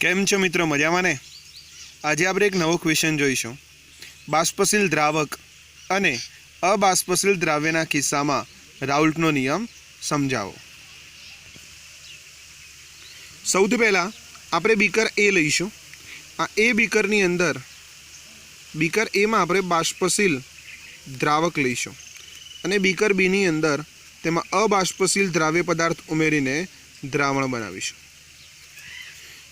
કેમ છો મિત્રો, મજામાં ને? આજે આપણે એક નવો ક્વેશ્ચન જોઈશું. બાષ્પશીલ દ્રાવક અને અબાષ્પશીલ દ્રાવ્યના કિસ્સામાં રાઉલ્ટનો નિયમ સમજાવો. સૌથી પહેલાં આપણે બીકર એ લઈશું. આ એ બીકરની અંદર બીકર એમાં આપણે બાષ્પશીલ દ્રાવક લઈશું અને બીકર બીની અંદર તેમાં અબાષ્પશીલ દ્રાવ્ય પદાર્થ ઉમેરીને દ્રાવણ બનાવીશું.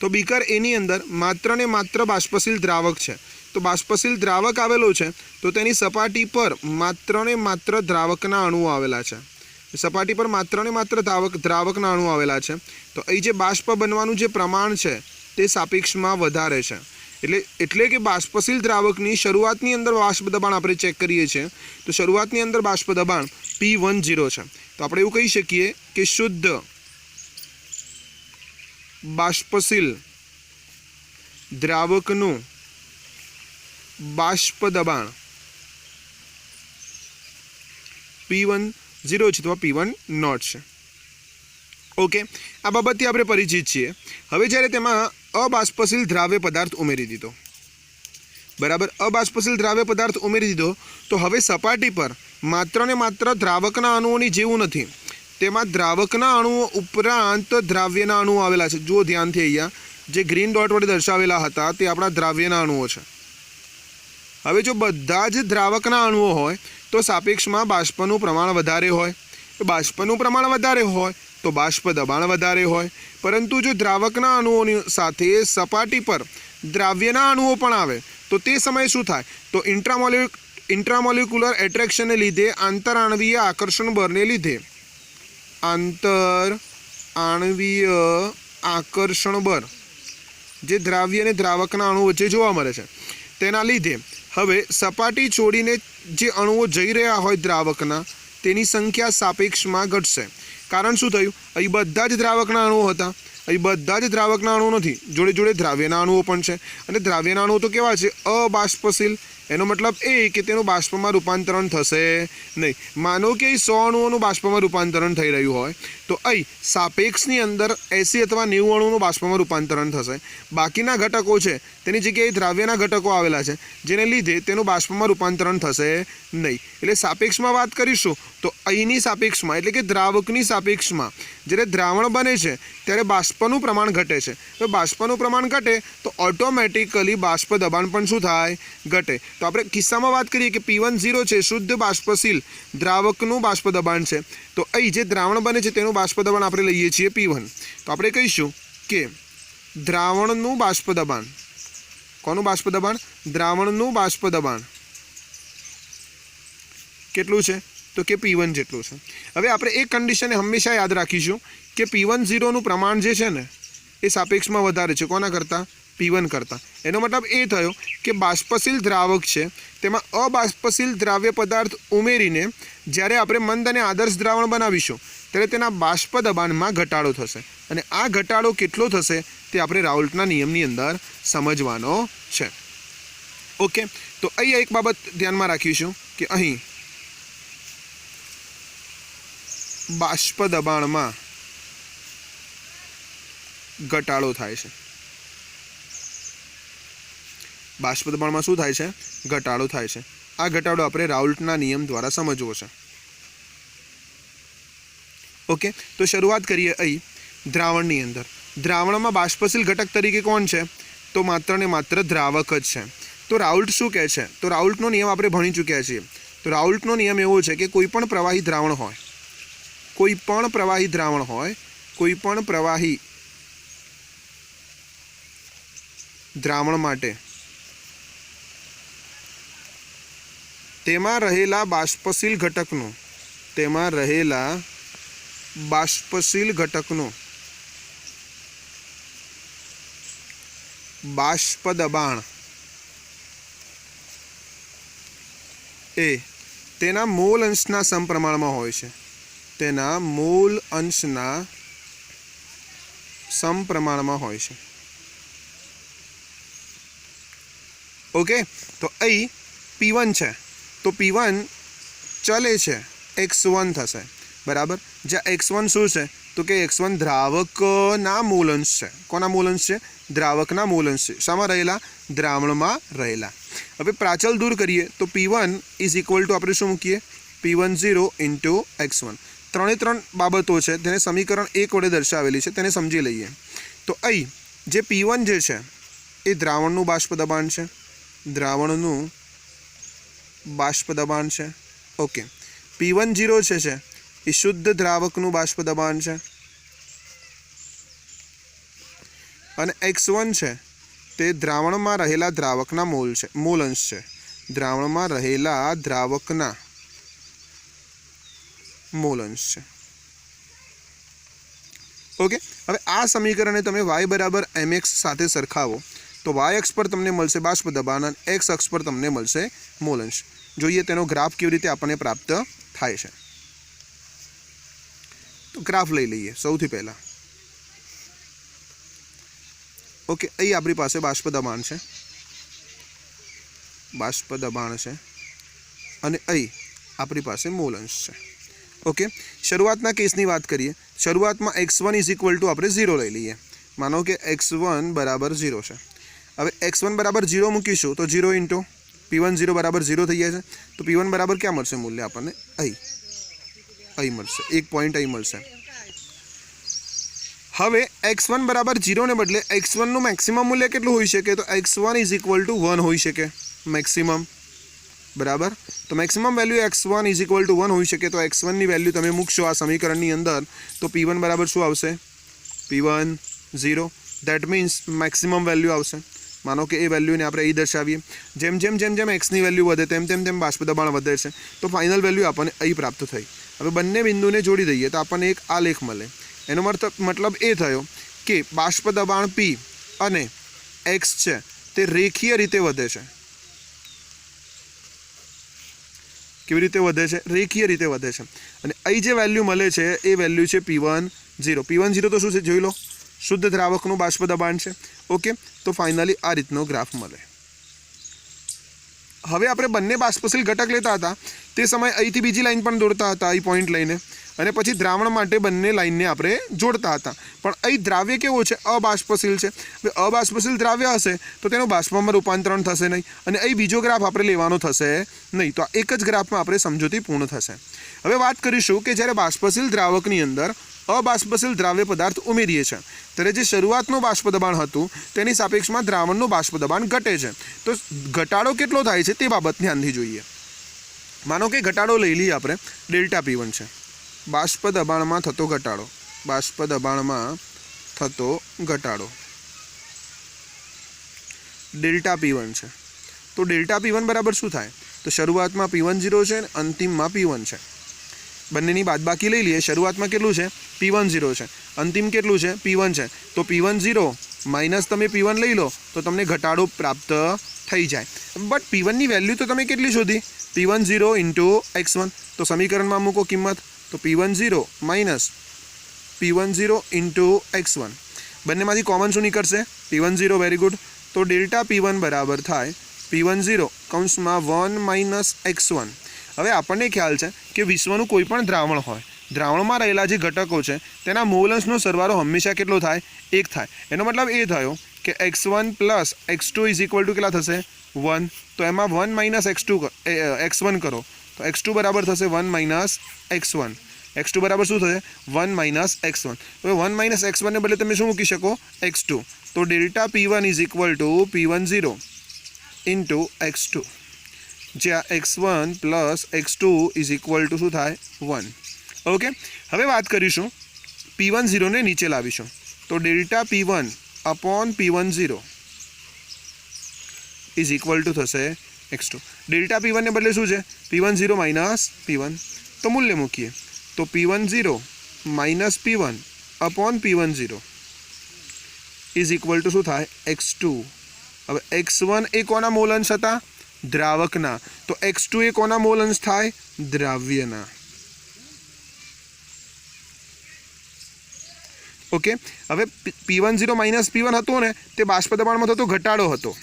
તો બીકર એની અંદર માત્ર ને માત્ર બાષ્પશીલ દ્રાવક છે. તો બાષ્પશીલ દ્રાવક આવેલો છે તો તેની સપાટી પર માત્ર ને માત્ર દ્રાવકના અણુઓ આવેલા છે. સપાટી પર માત્ર ને માત્ર દ્રાવકના અણુઓ આવેલા છે. તો અહીં જે બાષ્પ બનવાનું જે પ્રમાણ છે તે સાપેક્ષમાં વધારે છે. એટલે કે બાષ્પશીલ દ્રાવકની શરૂઆતની અંદર બાષ્પ દબાણ આપણે ચેક કરીએ છીએ તો શરૂઆતની અંદર બાષ્પ દબાણ P10 છે. તો આપણે એવું કહી શકીએ કે શુદ્ધ બાષ્પશીલ દ્રાવકનું બાષ્પ દબાણ P10 છે તો P10 છે. ઓકે, આ બાબતથી આપણે પરિચિત છીએ. હવે જ્યારે તેમાં અબાષ્પશીલ દ્રાવ્ય પદાર્થ ઉમેરી દીધો, બરાબર, અબાષ્પશીલ દ્રાવ્ય પદાર્થ ઉમેરી દીધો તો હવે સપાટી પર માત્ર ને માત્ર દ્રાવકના અણુઓની જેવું નથી, તેમાં દ્રાવકના અણુઓ ઉપરાંત દ્રાવ્યના અણુઓ આવેલા છે. જુઓ ધ્યાનથી, અહીંયા જે ગ્રીન ડોટ વડે દર્શાવેલા હતા તે આપણા દ્રાવ્યના અણુઓ છે. હવે જો બધા જ દ્રાવકના અણુઓ હોય તો સાપેક્ષમાં બાષ્પનું પ્રમાણ વધારે હોય. બાષ્પનું પ્રમાણ વધારે હોય તો બાષ્પ દબાણ વધારે હોય. પરંતુ જો દ્રાવકના અણુઓની સાથે સપાટી પર દ્રાવ્યના અણુઓ પણ આવે તો તે સમયે શું થાય? તો ઇન્ટ્રામોલિક્યુલર એટ્રેક્શનને લીધે, આંતરાણવીય આકર્ષણ બળને લીધે, આંતર આણવીય આકર્ષણ બળ જે દ્રાવ્ય અને દ્રાવકના અણુઓ વચ્ચે જોવા મળે છે તેના લીધે હવે સપાટી છોડીને જે અણુઓ જઈ રહ્યા હોય દ્રાવકના તેની સંખ્યા સાપેક્ષમાં ઘટશે. કારણ શું થયું? અહીં બધા જ દ્રાવકના અણુઓ હતા, અહીં બધા જ દ્રાવકના અણુઓ નથી, જોડે જોડે દ્રાવ્યના અણુઓ પણ છે. અને દ્રાવ્યના અણુઓ તો કેવા છે? અબાષ્પશીલ. એનો મતલબ એ કે તેનું બાષ્પમાં રૂપાંતરણ થશે નહીં. માનો કે 100 અણુઓનું બાષ્પમાં રૂપાંતરણ થઈ રહ્યું હોય તો અહીં સાપેક્ષની અંદર 80 અથવા 90 અણુઓનું બાષ્પમાં રૂપાંતરણ થશે. બાકીના ઘટકો છે તેની જગ્યાએ દ્રાવ્યના ઘટકો આવેલા છે જેને લીધે તેનું બાષ્પમાં રૂપાંતરણ થશે નહીં. એટલે સાપેક્ષમાં વાત કરીશું તો અહીંની સાપેક્ષમાં એટલે કે દ્રાવકની સાપેક્ષમાં જ્યારે દ્રાવણ બને છે ત્યારે બાષ્પનું પ્રમાણ ઘટે છે. તો બાષ્પનું પ્રમાણ ઘટે તો ઓટોમેટિકલી બાષ્પ દબાણ પણ શું થાય? ઘટે. તો આપણે કિસ્સામાં વાત કરીએ કે P10 છે, શુદ્ધ બાષ્પશીલ દ્રાવકનું બાષ્પ દબાણ છે. તો અહીં જે દ્રાવણ બને છે તેનું બાષ્પ દબાણ આપણે લઈએ છીએ P1. તો આપણે કહીશું કે દ્રાવણનું બાષ્પ દબાણ, કોનું બાષ્પ દબાણ? દ્રાવણનું બાષ્પ દબાણ કેટલું છે? તો કે P1 જેટલું છે. હવે આપણે એક કન્ડિશનને હંમેશા યાદ રાખીશું કે P10નું પ્રમાણ જે છે ને એ સાપેક્ષમાં વધારે છે. કોના કરતાં? P1 કરતાં. એનો મતલબ એ થયો કે બાષ્પશીલ દ્રાવક છે તેમાં અબાષ્પશીલ દ્રાવ્ય પદાર્થ ઉમેરીને જ્યારે આપણે મંદ અને આદર્શ દ્રાવણ બનાવીશું ત્યારે તેના બાષ્પ દબાણમાં ઘટાડો થશે. અને આ ઘટાડો કેટલો થશે તે આપણે રાઉલ્ટના નિયમની અંદર સમજવાનો છે. ઓકે, તો અહીંયા એક બાબત ધ્યાનમાં રાખીશું કે અહીં બાષ્પ દબાણમાં ઘટાડો થાય છે. બાષ્પ દબાણમાં શું થાય છે? ઘટાડો થાય છે. આ ઘટાડો આપણે રાઉલ્ટના નિયમ દ્વારા સમજવો છે. ઓકે, તો શરૂઆત કરીએ અહીં દ્રાવણની અંદર. દ્રાવણમાં બાષ્પશીલ ઘટક તરીકે કોણ છે? તો માત્ર ને માત્ર દ્રાવક જ છે. તો રાઉલ્ટ શું કહે છે? તો રાઉલ્ટનો નિયમ આપણે ભણી ચૂક્યા છીએ. તો રાઉલ્ટનો નિયમ એવો છે કે કોઈ પણ પ્રવાહી દ્રાવણ હોય, કોઈ પણ પ્રવાહી દ્રાવણ હોય, કોઈ પણ પ્રવાહી દ્રાવણ માટે તેમાં રહેલા બાષ્પશીલ ઘટકનું બાષ્પ દબાણ એ તેના મોલ અંશના સમપ્રમાણમાં હોય છે. તેના મોલ અંશના સમપ્રમાણમાં હોય છે. ઓકે, તો અહીં P1 છે તો P1 ચલે છે x1 થશે, બરાબર. જ્યાં x1 શું છે? तो कि x1 દ્રાવકના મૂલંશ છે. કોના મૂલંશ છે? દ્રાવકના મૂલંશ છે. શામાં રહેલા? દ્રાવણમાં રહેલા. હવે પ્રાચલ દૂર કરીએ તો P1 ઇઝ ઇક્વલ ટુ આપણે શું મૂકીએ? P10 into x1. ત્રણે ત્રણ બાબતો છે તેને સમીકરણ 1 વડે દર્શાવેલી છે, તેને સમજી લઈએ. તો અહીં જે P1 જે છે એ દ્રાવણનું બાષ્પ દબાણ છે. દ્રાવણનું બાષ્પ દબાણ છે. ઓકે. P10 છે એ શુદ્ધ દ્રાવકનું બાષ્પ દબાણ છે. અને x1 છે તે દ્રાવણમાં રહેલા દ્રાવકના મૂલંશ છે. દ્રાવણમાં રહેલા દ્રાવકના મૂલંશ છે. ઓકે. હવે આ સમીકરણને તમે y બરાબર mx સાથે સરખાવો તો y અક્ષ પર તમને મળશે બાષ્પ દબાણ અને x અક્ષ પર તમને મળશે મૂલંશ. જોઈએ તેનો ગ્રાફ કેવી રીતે આપણને પ્રાપ્ત થાય છે. તો ગ્રાફ લઈ લઈએ સૌથી પહેલા. ઓકે. અહીં આપણી પાસે બાષ્પ દબાણ છે. બાષ્પ દબાણ છે અને અહીં આપણી પાસે મૂલંશ છે. ઓકે. શરૂઆતના કેસની વાત કરીએ. શરૂઆતમાં x1 ઇઝ ઇક્વલ ટુ આપણે 0 લઈ લઈએ. માનો કે x1 બરાબર 0 છે. હવે x1 બરાબર 0 મૂકીશું તો 0 ઇન્ટુ P10 બરાબર 0 થઈ જાય છે. તો P1 બરાબર ક્યાં મળશે મૂલ્ય આપણને? અહીં મળશે. એક પોઈન્ટ અહીં મળશે. હવે x1 બરાબર 0 ને બદલે x1નું મેક્સિમમ મૂલ્ય કેટલું હોઈ શકે? તો x1 ઇઝ ઇક્વલ ટુ 1 હોઈ શકે મેક્સિમમ. બરાબર. તો maximum value x1 is equal two 1 હોઈ શકે. તો x1ની વેલ્યુ તમે મૂકશો આ સમીકરણની અંદર તો P1 બરાબર શું આવશે? P10. That means maximum value આવશે. માનો કે એ વેલ્યુને આપણે અહીં દર્શાવીએ. જેમ જેમ જેમ જેમ એક્સની વેલ્યુ વધે તેમ તેમ તેમ બાષ્પ દબાણ વધે છે. તો ફાઇનલ વેલ્યુ આપણને અહીં પ્રાપ્ત થઈ. હવે બંને બિંદુને જોડી દઈએ તો આપણને એક આલેખ મળે. એનો મતલબ એ થયો કે બાષ્પ દબાણ P અને x છે તે રેખીય રીતે વધે છે. કેવી રીતે વધે છે? રેખીય રીતે વધે છે. અને અહીં જે વેલ્યુ મળે છે એ વેલ્યુ છે P10. P10 તો શું છે જોઈ લો? શુદ્ધ દ્રાવકનું બાષ્પ દબાણ છે. ઓકે. તો ફાઇનલી આ રીતનો ગ્રાફ મળે. હવે આપણે બંને બાષ્પશીલ ઘટક લેતા હતા તે સમયે અહીંથી બીજી લાઈન પણ દોરતા હતા અહીં પોઈન્ટ લઈને અને પછી દ્રાવણ માટે બંને લાઈનને આપણે જોડતા હતા. પણ અહીં દ્રાવ્ય કેવો છે? અબાષ્પશીલ છે. હવે અબાષ્પશીલ દ્રાવ્ય હશે તો તેનું બાષ્પમાં રૂપાંતરણ થશે નહીં અને અહીં બીજો ગ્રાફ આપણે લેવાનો થશે નહીં. તો એક જ ગ્રાફમાં આપણે સમજૂતી પૂર્ણ થશે. હવે વાત કરીશું કે જ્યારે બાષ્પશીલ દ્રાવકની અંદર અબાષ્પશીલ દ્રાવ્ય પદાર્થ ઉમેરીએ છીએ ત્યારે જે શરૂઆતનું બાષ્પ દબાણ હતું તેની સાપેક્ષમાં દ્રાવણનું બાષ્પ દબાણ ઘટે છે. તો ઘટાડો કેટલો થાય છે તે બાબત ધ્યાનથી જોઈએ. માનો કે ઘટાડો લઈ લઈએ આપણે. ડેલ્ટા P1 છે. બાષ્પ દબાણમાં થતો ઘટાડો. બાષ્પ દબાણમાં થતો ઘટાડો ડેલ્ટા P1 છે. તો ડેલ્ટા P1 બરાબર શું થાય? તો શરૂઆતમાં P10 છે અને અંતિમમાં P1 છે. બંનેની બાદબાકી લઈ લઈએ. શરૂઆતમાં કેટલું છે? P10 છે. અંતિમ કેટલું છે? P1 છે. તો P10 માઇનસ તમે P1 લઈ લો તો તમને ઘટાડો પ્રાપ્ત થઈ જાય. બટ P1ની વેલ્યુ તો તમે કેટલી શોધી? P10 into x1. તો સમીકરણમાં મૂકો કિંમત. તો P10 minus P10 into x1. બંનેમાંથી કોમન શું નીકળશે? P10. Very good. તો ડેલ્ટા P1 બરાબર થાય P10 કૌંસમાં 1 માઇનસ x1. હવે આપણને ખ્યાલ છે કે વિશ્વનું કોઈ પણ દ્રાવણ હોય, દ્રાવણમાં રહેલા જે ઘટકો છે તેના મૂલંશનો સરવાળો હંમેશા કેટલો થાય? 1 થાય. એનો મતલબ એ થયો કે x1 plus x2 is equal two કેટલા થશે? 1. તો એમાં 1 માઇનસ x1 કરો તો x2 બરાબર થશે 1 માઇનસ x1. x2 બરાબર શું થશે? 1 માઇનસ x1. હવે 1 માઇનસ x1 ને બદલે તમે શું મૂકી શકો? x2. તો delta P1 is equal two P10 into x2. જ્યાં x1 plus x2 is equal to શું થાય? 1. ઓકે. હવે વાત કરીશું P10 ને નીચે લાવીશું તો delta P1 upon P10 is equal to થશે x2. ડેલ્ટા P1 ને બદલે શું છે? P10 minus P1. તો મૂલ્ય મૂકીએ તો P10 minus P1 upon P10 is equal to શું થાય? x2. હવે x1 એ કોના મૂલંશ હતા? દ્રાવકના. તો x2 એ કોના મૂલંશ થાય? દ્રાવ્યના. ઓકે. હવે P10 માઇનસ P1 હતો ને તે બાષ્પ દબાણમાં થતો ઘટાડો હતો.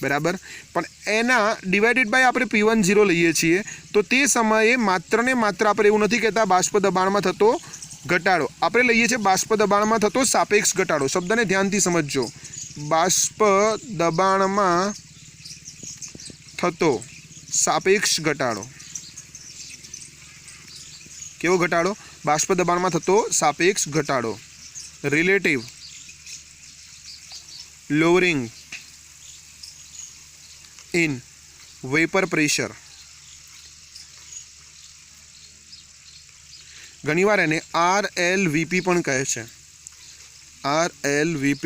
બરાબર. પણ એના ડિવાઇડેડ બાય આપણે P10 લઈએ છીએ તો તે સમયે માત્ર ને માત્ર આપણે એવું નથી કહેતા બાષ્પ દબાણમાં થતો ઘટાડો આપણે લઈએ છીએ બાષ્પ દબાણમાં થતો સાપેક્ષ ઘટાડો. શબ્દને ધ્યાનથી સમજજો. બાષ્પ દબાણમાં થતો સાપેક્ષ ઘટાડો. કેવો ઘટાડો? બાષ્પ દબાણમાં થતો સાપેક્ષ ઘટાડો. Relative lowering in vapor pressure. ઘણીવાર એને RLVP પણ કહે છે. RLVP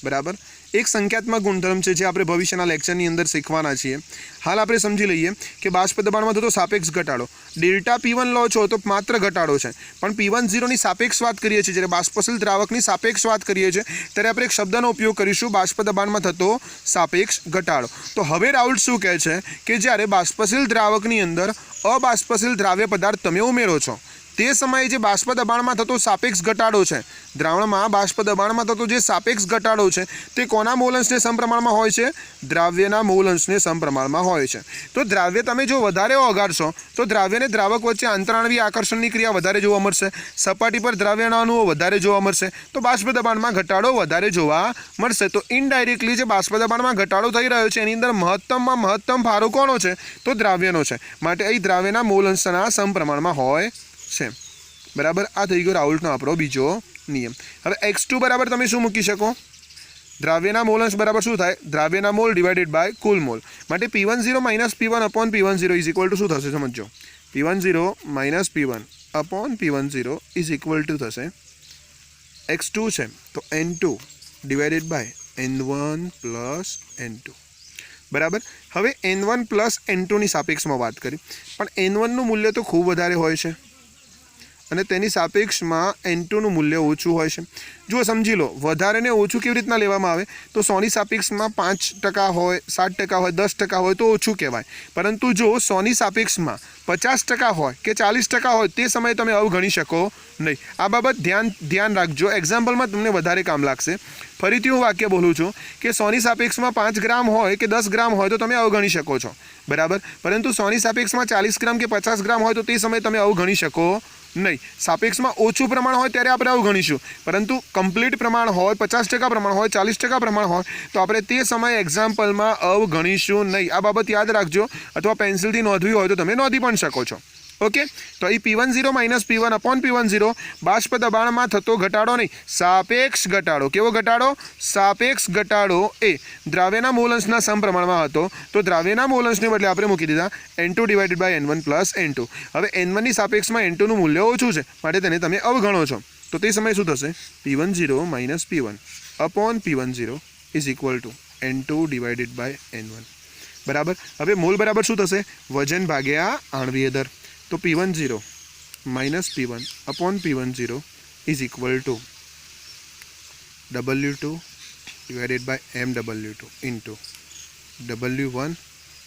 બરાબર. એક સંખ્યાત્મક ગુણધર્મ છે જે આપણે ભવિષ્યના લેક્ચરની અંદર શીખવાના છીએ. હાલ આપણે સમજી લઈએ કે બાષ્પ દબાણમાં થતો સાપેક્ષ ઘટાડો. ડેલ્ટા P1 લો છો તો માત્ર ઘટાડો છે, પણ P10 ની સાપેક્ષ વાત કરીએ છીએ, જ્યારે બાષ્પશીલ દ્રાવકની સાપેક્ષ વાત કરીએ છીએ ત્યારે આપણે એક શબ્દનો ઉપયોગ કરીશું, બાષ્પ દબાણમાં થતો સાપેક્ષ ઘટાડો. તો હવે રાઉલ શું કહે છે કે જ્યારે બાષ્પશીલ દ્રાવકની અંદર અબાષ્પશીલ દ્રાવ્ય પદાર્થ તમે ઉમેરો છો તે સમયે જે બાષ્પ દબાણમાં થતો સાપેક્ષ ઘટાડો છે, દ્રાવણમાં બાષ્પ દબાણમાં થતો જે સાપેક્ષ ઘટાડો છે તે કોના મોલ અંશને સમપ્રમાણમાં હોય છે? દ્રાવ્યના મોલ અંશને સમપ્રમાણમાં હોય છે. તો દ્રાવ્ય તમે જો વધારે ઓગાળશો તો દ્રાવ્ય અને દ્રાવક વચ્ચે આંતરાણવીય આકર્ષણની ક્રિયા વધારે જોવા મળશે, સપાટી પર દ્રાવ્યના અણુઓ વધારે જોવા મળશે, તો બાષ્પ દબાણમાં ઘટાડો વધારે જોવા મળશે. તો ઇનડાયરેક્ટલી જે બાષ્પ દબાણમાં ઘટાડો થઈ રહ્યો છે એની અંદર મહત્તમમાં મહત્તમ ફાળો કોનો છે? તો દ્રાવ્યનો છે. માટે અહીં દ્રાવ્યના મોલ અંશના સમપ્રમાણમાં હોય છે. બરાબર. આ થઈ ગયો રાઉલ્ટનો આપણો બીજો નિયમ. હવે x2 બરાબર તમે શું મૂકી શકો? દ્રાવ્યના મોલ અંશ બરાબર શું થાય? દ્રાવ્યના મોલ ડિવાઇડેડ બાય કુલ મોલ. માટે P10 minus P1 upon P10 is equal to શું થશે? સમજો. P10 minus P1 upon P10 is equal to થશે x2 છે તો N2 divided by N1 plus N2. બરાબર. હવે N1 પ્લસ N2ની સાપેક્ષમાં વાત કરી, પણ N1નું મૂલ્ય તો ખૂબ વધારે હોય છે અને તેની સાપેક્ષમાં N2નું મૂલ્ય ઓછું હોય છે. જો સમજી લો, વધારે ને ઓછું કેવી રીતના લેવામાં આવે તો 100ની સાપેક્ષમાં 5% હોય, 7% હોય, 10% હોય તો ઓછું કહેવાય. પરંતુ જો 100ની સાપેક્ષમાં 50% હોય કે 40% હોય તે સમયે તમે અવગણી શકો નહીં. આ બાબત ધ્યાન રાખજો, એક્ઝામ્પલમાં તમને વધારે કામ લાગશે. ફરીથી હું વાક્ય બોલું છું કે 100ની સાપેક્ષમાં 5 ગ્રામ હોય કે 10 ગ્રામ હોય તો તમે અવગણી શકો છો. બરાબર. પરંતુ 100ની સાપેક્ષમાં 40 ગ્રામ કે 50 ગ્રામ હોય તો તે સમયે તમે અવગણી શકો નહીં. સાપેક્ષમાં ઓછું પ્રમાણ હોય ત્યારે આપણે અવગણીશું, પરંતુ કમ્પ્લીટ પ્રમાણ હોય, 50% પ્રમાણ હોય, 40% પ્રમાણ હોય તો આપણે તે સમયે એક્ઝામ્પલમાં અવગણીશું નહીં. આ બાબત યાદ રાખજો, અથવા પેન્સિલથી નોંધવી હોય તો તમે નોંધી પણ શકો છો. ઓકે. તો અહીં P10 minus P1 upon P10 બાષ્પ દબાણમાં થતો ઘટાડો નહીં, સાપેક્ષ ઘટાડો. કેવો ઘટાડો? સાપેક્ષ ઘટાડો એ દ્રાવ્યના મોલ અંશના સમપ્રમાણમાં હતો, તો દ્રાવ્યના મોલ અંશને બદલે આપણે મૂકી દીધા N2 divided by N1 plus N2. હવે N1ની સાપેક્ષમાં N2નું મૂલ્ય ઓછું છે માટે તેને તમે અવગણો છો, તો તે સમયે શું થશે? P10 minus P1 upon P10 is equal to N2 divided by N1. બરાબર. હવે મોલ બરાબર શું થશે? વજન ભાગ્યા આણવીય દર. તો P10 minus P1 upon P10 is equal to W2 divided by MW2 into W1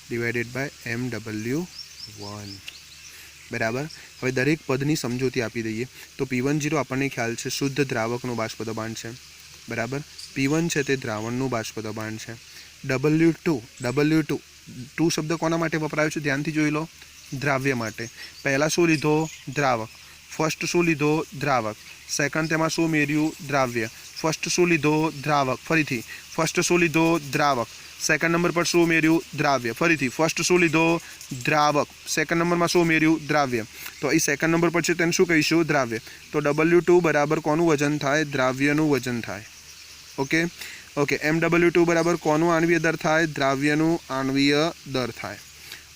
divided by MW1. બરાબર. હવે દરેક પદની સમજૂતી આપી દઈએ. તો P10 આપણને ખ્યાલ છે શુદ્ધ દ્રાવકનું બાષ્પ દબાણ છે. બરાબર. P1 છે તે દ્રાવણનું બાષ્પ દબાણ છે. W2 શબ્દ કોના માટે વપરાયો છે? ધ્યાનથી જોઈ લો. દ્રાવ્ય માટે. પહેલાં શું લીધો? દ્રાવક. ફર્સ્ટ શું લીધો? દ્રાવક. સેકન્ડ તેમાં શું મેળવ્યું? દ્રાવ્ય. ફર્સ્ટ શું લીધો? દ્રાવક. ફરીથી ફર્સ્ટ શું લીધો? દ્રાવક. સેકન્ડ નંબર પર શું મેળવ્યું? દ્રાવ્ય. ફરીથી ફર્સ્ટ શું લીધો? દ્રાવક. સેકન્ડ નંબરમાં શું મેળવ્યું? દ્રાવ્ય. તો અહીં સેકન્ડ નંબર પર છે તેને શું કહીશું? દ્રાવ્ય. તો W2 બરાબર કોનું વજન થાય? દ્રાવ્યનું વજન થાય. ઓકે. MW2 બરાબર કોનું આણવીય દર થાય? દ્રાવ્યનું આણવીય દર થાય.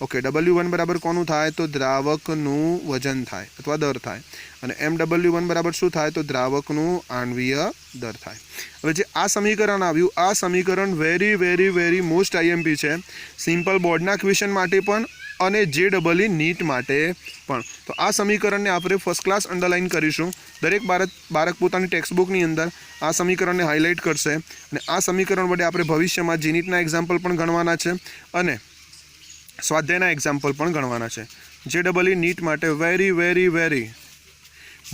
ઓકે. W1 બરાબર કોનું થાય? તો દ્રાવકનું વજન થાય અથવા દર થાય. અને MW1 બરાબર શું થાય? તો દ્રાવકનું આણવીય દર થાય. હવે જે આ સમીકરણ આવ્યું, આ સમીકરણ very very very most IMP છે, સિમ્પલ બોર્ડના ક્વેશ્ચન માટે પણ અને JEE નીટ માટે પણ. તો આ સમીકરણને આપણે ફર્સ્ટ ક્લાસ અંડરલાઇન કરીશું. દરેક બાળક પોતાની ટેક્સ્ટબુકની અંદર આ સમીકરણને હાઇલાઇટ કરશે અને આ સમીકરણ વડે આપણે ભવિષ્યમાં જીનીટના એક્ઝામ્પલ પણ ગણવાના છે અને સ્વાધ્યાયના એક્ઝામ્પલ પણ ગણવાના છે. JEE નીટ માટે very very very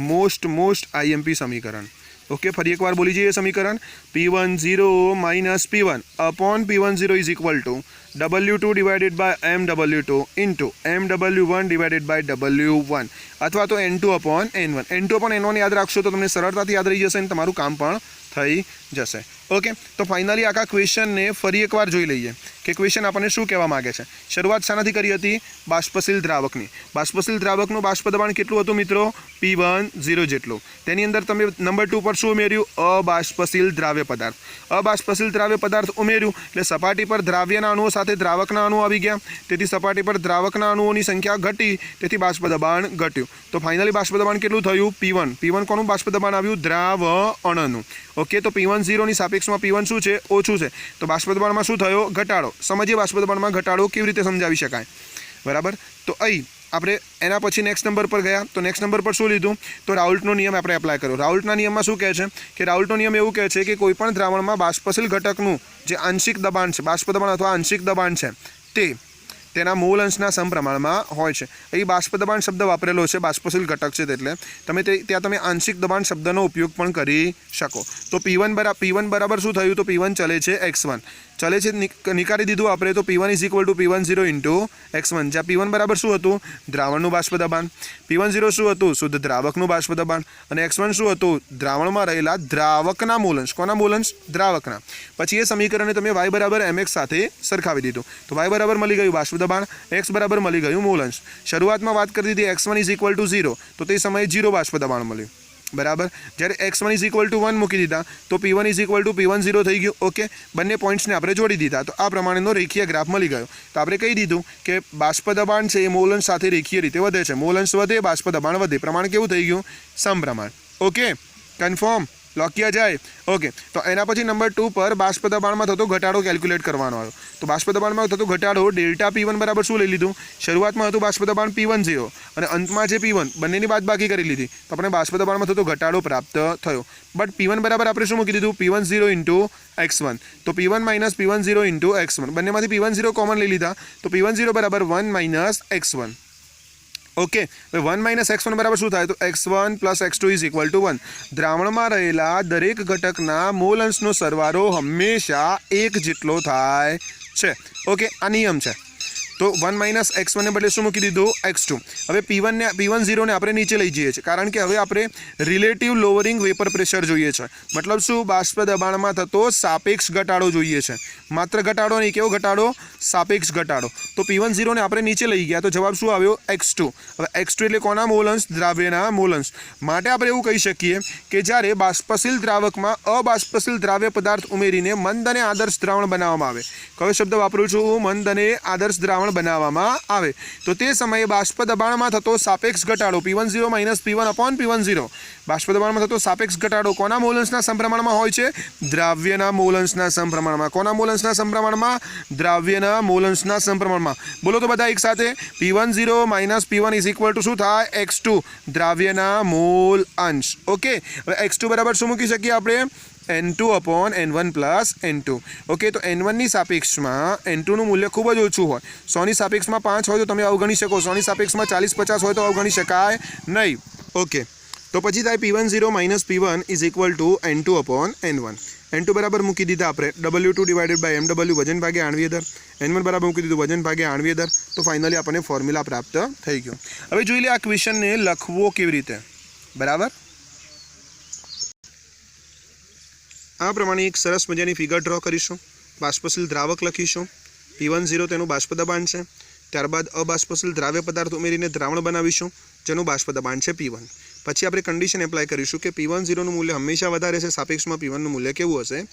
most IMP સમીકરણ. ओके, फरी एक बार बोली जाइए समीकरण P10 minus P1 upon P10 is equal to W2 divided by MW2 into MW1 divided by W1 अथवा तो N2 upon N1 N2 upon N1 याद रखशो तो तमने सरळताथी याद रही जशे अने तमारुं काम पण थई जशे। ओके, तो फाइनली आखा क्वेश्चन ने फरी एक बार जोई लईए कि क्वेश्चन आपने शू कहेवा मांगे छे। शरूआत शानाथी करी हती? बाष्पशील द्रावकनी। बाष्पशील द्रावकनुं बाष्प दबाण केटलुं हतुं मित्रों? P10 जेटलुं। तेनी अंदर तमे नंबर 2 पर शुं उमेर्युं? अबाष्पशील द्राव्य पदार्थ। अबाष्पशील द्राव्य पदार्थ उमेर्युं એટલે सपाटी पर द्राव्यना अणुओ साथे द्रावकना अणुओ आवी गया, तेथी सपाटी पर द्रावकना अणुओनी संख्या घटी, तेथी बाष्प दबाण घट्युं। तो फाइनली बाष्प दबाण केटलुं थयुं? P1। P1 कोनुं बाष्प दबाण आव्युं? द्रावणनुं। ओके, तो P10 ની સાપેક્ષમાં P1 શું છે? ઓછું છે, તો બાષ્પ દબાણમાં શું થયો? ઘટાડો। સમજીએ બાષ્પ દબાણમાં ઘટાડો કેવી રીતે સમજાવી શકાય, બરાબર? તો અહીં આપણે એના પછી નેક્સ્ટ નંબર પર ગયા, તો નેક્સ્ટ નંબર પર શું લીધું? તો રાઉલ્ટનો નિયમ આપણે એપ્લાય કર્યો। રાઉલ્ટના નિયમમાં શું કહે છે કે રાઉલ્ટનો નિયમ એવું કહે છે કે કોઈપણ દ્રાવણમાં બાષ્પશીલ ઘટકનું જે આંશિક દબાણ છે, બાષ્પ દબાણ અથવા આંશિક દબાણ છે, તે તેના મૂળ અંશના સમપ્રમાણમાં હોય છે। અહીં બાષ્પ દબાણ શબ્દ વાપરેલો છે, બાષ્પશીલ ઘટક છે એટલે તમે ત્યાં તમે આંશિક દબાણ શબ્દનો ઉપયોગ પણ કરી શકો। તો P1 બરાબર શું થયું? તો P1 ચલે છે x1, चले छे निकाली दीधुं आपणे। तो P1 is equal to P10 into x1, ज्यां P1 बराबर शुं हतुं? द्रावणनुं बाष्प दबाण। P10 शुं हतुं? शुद्ध द्रावकनुं बाष्प दबाण। अने x1 शुं हतुं? द्रावणमां रहेला द्रावकना मूलंश। कोना मूलंश? द्रावकना। पछी ए समीकरणने तमे y बराबर mx साथे सरखावी दीधुं, तो y बराबर मळी गयुं बाष्प दबाण, x बराबर मळी गयुं मूलंश। शरूआतमां वात करी दीधी x1 इज इक्वल टू 0, तो ते समये 0 बाष्प दबाण मळ्युं, बराबर। જ્યારે x1 इज इक्वल टू 1 મૂકી દીધા તો P1 is equal to P10 થઈ ગયું। ઓકે, બંને પોઈન્ટ્સને આપણે જોડી દીધા તો આ પ્રમાણેનો રેખીય ગ્રાફ મળી ગયો। તો આપણે કહી દીધું કે બાષ્પ દબાણ છે એ મોલ અંશ સાથે રેખીય રીતે વધે છે। મોલ અંશ વધે, બાષ્પ દબાણ વધે, પ્રમાણ કેવું થઈ ગયું? સમપ્રમાણ। ઓકે, કન્ફર્મ लॉक किया जाए। ओके, तो एना पछी नंबर 2 पर बाष्प दबाणमां थतो घटाडो कैल्क्युलेट करवानो आव्यो। तो बाष्प दबाणमां थतो घटाडो डेल्टा P1 बराबर शुं लई लीधुं? शरूआतमां हतुं बाष्प दबाण P10 अने अंतमां जे P1 बंनेनी बादबाकी करी लीधी तो आपणे बाष्प दबाणमां थतो घटाडो प्राप्त थयो। बट P1 बराबर आपणे शुं मूकी दीधुं? P10 into x1। तो P1 minus P10 into x1, बंनेमांथी P10 common लई लीधा तो P10 बराबर 1 minus x1। Okay, 1 minus x1 बराबर शू थाय? तो x1 plus x2 is equal to 1। द्रावणमां रहेला दरेक घटकना मूल अंशनो सरवाळो हमेशा 1 जेटलो थाय छे। ओके, आ नियम छे। तो 1 माइनस x1 ने बदले शू मूकी दीधुं? x2। हवे P10 ने आपणे नीचे लई जईए छे, कारण के हवे आपणे रिलेटिव लोवरिंग वेपर प्रेशर जोईए छे। मतलब शुं? बाष्प दबाणमां थतो सापेक्ष घटाडो जोईए छे। मात्र घटाडो नहीं, केवो घटाडो? सापेक्ष घटाडो। तो P10 ने आपणे नीचे लई गया तो जवाब शुं आव्यो? x2। हवे x2 એટલે કોના મૂલ અંશ? દ્રાવ્યના મૂલ અંશ। માટે આપણે એવું કહી શકીએ કે જ્યારે બાષ્પશીલ દ્રાવકમાં અબાષ્પશીલ દ્રાવ્ય પદાર્થ ઉમેરીને મંદ અને આદર્શ દ્રાવણ બનાવવામાં આવે, કયો શબ્દ વાપરું છું? મંદ અને આદર્શ દ્રાવણ બનાવવામાં આવે તો તે સમયે બાષ્પ દબાણમાં થતો સાપેક્ષ ઘટાડો P10 minus P1 upon P10, બાષ્પ દબાણમાં થતો સાપેક્ષ ઘટાડો કોના મૂલ અંશના સમપ્રમાણમાં હોય છે? દ્રાવ્યના મૂલ અંશના સમપ્રમાણમાં। કોના મૂલ અંશના સમપ્રમાણમાં? દ્રાવ્યના મૂલ અંશના સમપ્રમાણમાં। બોલો તો બધા એક સાથે, P10 minus P1 is equal to શું થાય? x2, દ્રાવ્યના મૂલ અંશ। ઓકે, હવે x2 બરાબર શું મૂકી શકીએ આપણે? N2 upon N1 plus N2। Okay, तो N1 ની સાપેક્ષમાં N2 નું મૂલ્ય ખૂબ જ ઓછું હોય। 100 ની સાપેક્ષમાં 5 હોય તો તમે અવગણી શકો, 100 ની સાપેક્ષમાં 40-50 હોય તો અવગણી શકાય નહીં। ઓકે, તો પછી થાય P10 minus P1 is equal to N2 upon N1। N2 બરાબર મૂકી દીધા આપણે W2 ડિવાઇડેડ બાય MW, વજન ભાગે આણવીય દર। N1 બરાબર મૂકી દીધું વજન ભાગે આણવીય દર। તો ફાઇનલી આપણને ફોર્મ્યુલા પ્રાપ્ત થઈ ગયો। હવે જોઈ લે આ ક્વેશ્ચનને લખવો કેવી રીતે, બરાબર? आ प्रमाणे एक सरस मजानी फिगर ड्रॉ करीशुं। बाष्पशील द्रावक लखीशुं, P10 तेनुं बाष्प दबाण छे, त्यारबाद अबाष्पशील द्राव्य पदार्थ उमेरीने द्रावण बनावीशुं जेनुं बाष्प दबाण छे P1। पछी आपणे कंडीशन एप्लाय करीशुं कि P10 नुं मूल्य हमेशा वधारे छे, सापेक्षमां P1 नुं मूल्य केवुं हशे?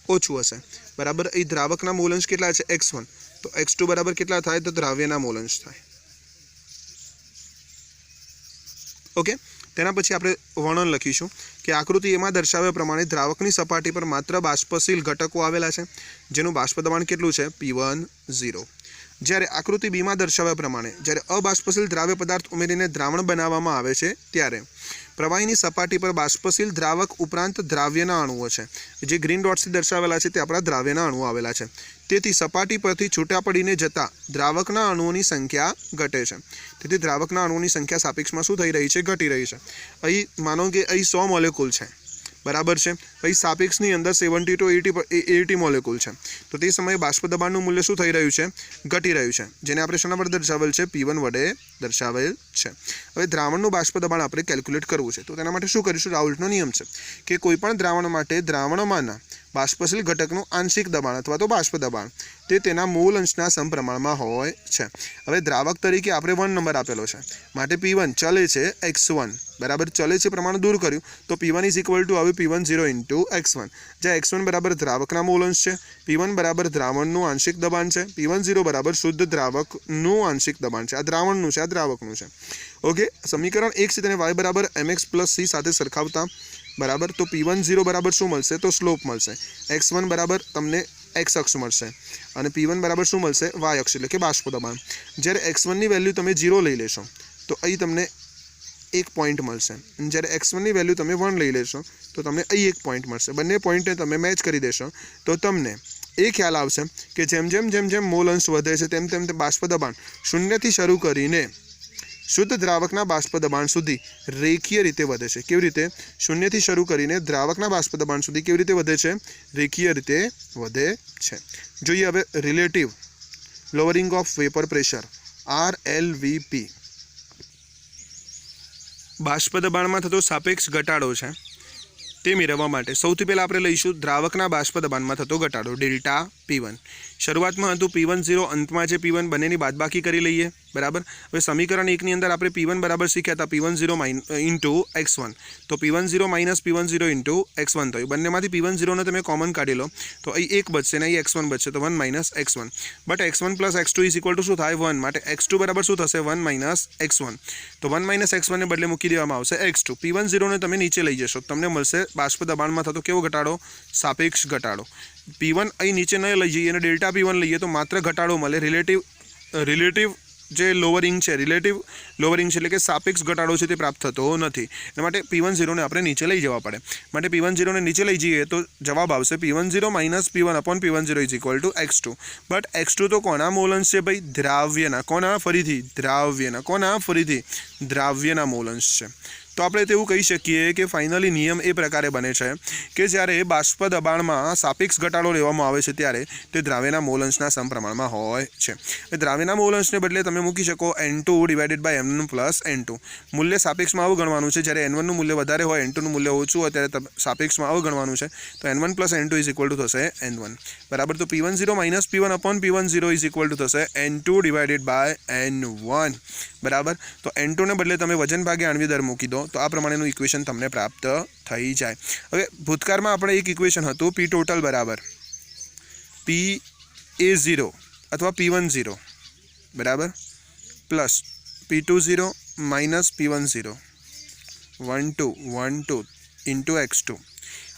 ओछुं हशे, बराबर। अहीं द्रावकना मूल अंश केटला छे? x1, तो x2 बराबर केटला थाय? तो द्राव्यना मूल अंश थाय। ओके, तेना पछी आपणे वर्णन लखीशुं कि आकृति एमां दर्शाव्या प्रमाणे द्रावकनी सपाटी पर मात्र बाष्पशील घटको आवेला छे जेनुं बाष्प दबाण केटलुं छे? P10। જ્યારે આકૃતિ બીમાં દર્શાવ્યા પ્રમાણે જ્યારે અબાષ્પશીલ દ્રાવ્ય પદાર્થ ઉમેરીને દ્રાવણ બનાવવામાં આવે છે ત્યારે પ્રવાહીની સપાટી પર બાષ્પશીલ દ્રાવક ઉપરાંત દ્રાવ્યના અણુઓ છે જે ગ્રીન ડોટ્સથી દર્શાવેલા છે તે આપણા દ્રાવ્યના અણુઓ આવેલા છે। તેથી સપાટી પરથી છૂટા પડીને જતા દ્રાવકના અણુઓની સંખ્યા ઘટે છે। તેથી દ્રાવકના અણુઓની સંખ્યા સાપેક્ષમાં શું થઈ રહી છે? ઘટી રહી છે। અહીં માનો કે અહીં 100 મોલેક્યુલ છે, बराबर है। भाई सापेक्षनी अंदर 70 to 80 मोलेक्युल है, तो ते समये बाष्प दबाणनुं मूल्य शुं थई रह्युं छे? घटी रह्युं छे, जेने आपणे शाना वडे दर्शावेल छे? P1 वडे दर्शावेल छे। हवे द्रावणनुं बाष्प दबाण आपणे केल्क्युलेट करवुं छे, तो तेना माटे शुं करीशुं? राउल्टनो नियम छे के कोईपण द्रावण माटे द्रावणमांना बाष्पशील घटकनुं आंशिक दबाण अथवा तो बाष्प दबाण ते तेना मूल अंशना समप्रमाणमां होय छे। हवे द्रावक तरीके आपणे 1 नंबर आपेलो छे, माटे P1 चले छे x1 बराबर, चले छे प्रमाण दूर कर्युं तो P1 इज इक्वल टू आवे P10 इंटू x1, ज्यां x1 बराबर द्रावकना मूल अंश छे, P1 बराबर द्रावणनुं आंशिक दबाण छे, P10 बराबर शुद्ध द्रावकनुं आंशिक दबाण छे। आ द्रावणनुं छे, आ द्रावकनुं छे। ओके, समीकरण 1 छे तेने y बराबर mx + c साथे सरखावता बराबर, तो P10 बराबर शुं मळशे? तो स्लोप मळशे। x1 बराबर तमने x अक्ष मळशे अने P1 बराबर शुं मळशे? y अक्ष એટલે કે બાષ્પ દબાણ। જ્યારે x1 ની વેલ્યુ તમે 0 લઈ લેશો તો અહીં તમને 1 પોઈન્ટ મળશે, અને જ્યારે x1 ની વેલ્યુ તમે 1 લઈ લેશો તો તમને અહીં 1 પોઈન્ટ મળશે। બંને પોઈન્ટને તમે મેચ કરી દેશો તો તમને એ ખ્યાલ આવશે કે જેમ જેમ મોલ અંશ વધે છે તેમ તેમ તે બાષ્પ દબાણ શૂન્યથી શરૂ કરીને शुद्ध द्रावकना बाष्प दबाण सुधी रेखीय रीते वधे छे। केवी रीते? शून्यथी शरू करीने द्रावकना बाष्प दबाण सुधी केवी रीते वधे छे? रेखीय रीते वधे छे। जोईए हवे relative lowering of vapour pressure RLVP। बाष्प दबाणमां थतो सापेक्ष घटाडो छे ते मेळववा माटे सौथी पहेला आपणे लईशुं द्रावकना बाष्प दबाणमां थतो घटाडो डेल्टा P1। शरूआतमां हतुं P10, अंतमां छे P1, बंनेनी बादबाकी करी लईए बराबर। हवे समीकरण 1 नी अंदर आपणे P1 बराबर शीख्या हता P10 इंटू x1, तो P10 minus P10 into x1 थयुं। बंनेमांथी P10 ने तमे कॉमन काढी लो तो અહીં 1 बचशे ने અહીં x1 बचशे, तो 1 minus x1, but x1 plus x2 is equal to शुं थाय? 1, माटे x2 बराबर शुं थशे? 1 माइनस x1, तो 1 माइनस x1 ने बदले मूकी देवामां आवशे x2। P10 ने तमे नीचे लई जशो, तमने मळशे बाष्प दबाणमां थतो केवो घटाडो? सापेक्ष घटाडो। P1 અહીં નીચે ન લઈ જઈએ અને ડેલ્ટા P1 લઈએ તો માત્ર ઘટાડો મળે। રિલેટિવ જે લોવરિંગ છે, રિલેટિવ લોવરિંગ છે એટલે કે સાપેક્ષ ઘટાડો છે તે પ્રાપ્ત થતો નથી, એના માટે P10 ને આપણે નીચે લઈ જવા પડે। માટે P10 ને નીચે લઈ જઈએ તો જવાબ આવશે P10 minus P1 upon P10 is equal two x2। But x2 તો કોના મોલ અંશ છે ભાઈ? દ્રાવ્યના। કોના? ફરીથી દ્રાવ્યના। કોના? ફરીથી દ્રાવ્યના મોલ અંશ છે। तो આપણે તેવું કહી શકીએ કે ફાઇનલી નિયમ એ પ્રકારે બને છે કે જ્યારે બાષ્પ દબાણમાં સાપેક્ષ ઘટાડો લેવામાં આવે છે ત્યારે તે દ્રાવ્યના મોલ અંશના સમપ્રમાણમાં હોય છે। દ્રાવ્યના મોલ અંશને બદલે તમે મૂકી શકો N2 divided by M1 plus N2। મૂલ્ય સાપેક્ષમાં આવું ગણવાનું છે, જ્યારે N1 નું મૂલ્ય વધારે હોય, N2 નું મૂલ્ય ઓછું હોય ત્યારે સાપેક્ષમાં આવું ગણવાનું છે, તો N1 plus N2 is equal to થશે N1 બરાબર। તો P10 minus P1 upon P10 is equal to થશે N2 ડિવાઇડેડ બાય N1 बराबर। तो N2 ने बदले तमे वजन भागे आणवीय दर मूकी दो तो आ प्रमाणेनुं इक्वेशन तमने प्राप्त थई जाय। हवे भूतकाळमां आपणे एक इक्वेशन हतुं P टोटल बराबर PA0 अथवा P10 बराबर plus P20 minus P10 12 into x2।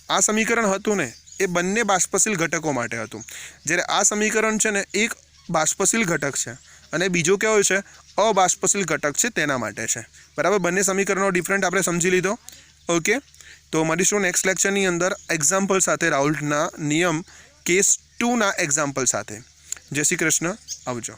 आ समीकरण हतुं ने ए बंने बाष्पशील घटको माटे हतुं, ज्यारे आ समीकरण छे ने एक बाष्पशील घटक छे અને બીજો કેવો છે? અબાષ્પશીલ ઘટક છે તેના માટે છે બરાબર। બંને સમીકરણો ડિફરન્ટ આપણે સમજી લીધો। ઓકે, તો મળીશું નેક્સ્ટ લેક્ચરની અંદર એક્ઝામ્પલ સાથે, રાઉલ્ટના નિયમ કેસ 2 ના એક્ઝામ્પલ સાથે। જય શ્રી કૃષ્ણ, આવજો।